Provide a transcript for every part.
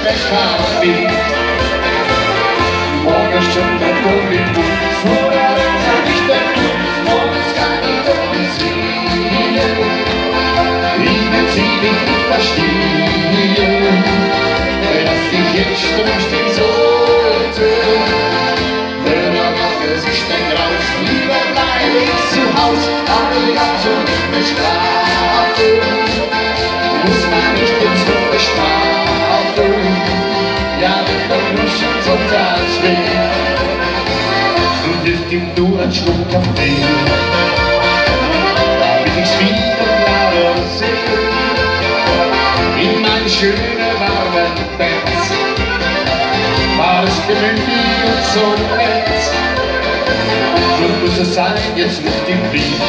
recht hart liegt. Morgen stimmt der Kunden, vorher sag ich der Kunden, morgens kann ich doch nicht sehen. Ich will sie nicht verstehen, dass ich jetzt rumstehen sollte. Wenn er macht sich denn raus, lieber bleib ich zu Haus, aber ich hab so nicht mehr schlafen. Muss man nicht den Sohn bestrafen, ja, wenn der Nusch am Sonntag schlägt und hilft ihm nur ein Schluck Kaffee, damit ich's wieder klarer sehe. In mein schöner warmen Bett war es gemütlich und so nett. Nun muss es sein, jetzt Luft im Licht.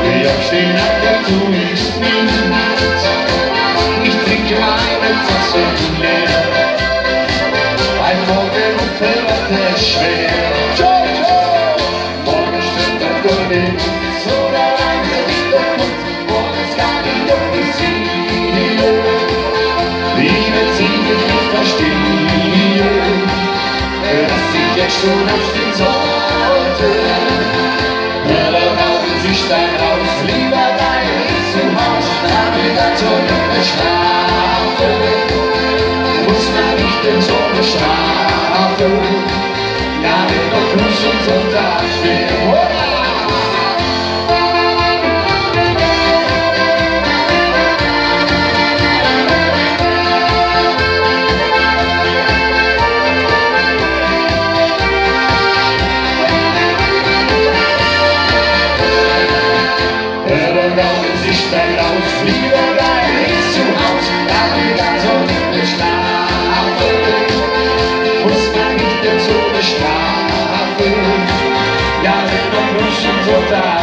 Wer aufstehen hat, der tu ich's nicht. Ich trinke meine Tasse leer. Ein Morgen fällt es schwer. Morgen stimmt der König, so der Reise der Mund. Morgens kann ich doch nicht sehen. Ich will sie nicht verstehen, dass ich jetzt schon aufstehen sollte. Ja, da rauchen sich dein Haus, lieber dein zum Haus, damit dann soll ich nicht schlafen. Muss man nicht den Sohn bestrafen, ja, wenn noch Gruß und Sonntag schwer. Steig aus, lieber bleib ich zu Haus, damit dann soll ich nicht schlafen. Muss man nicht den Sohn bestrafen, ja, wenn noch Gruß und Sonntag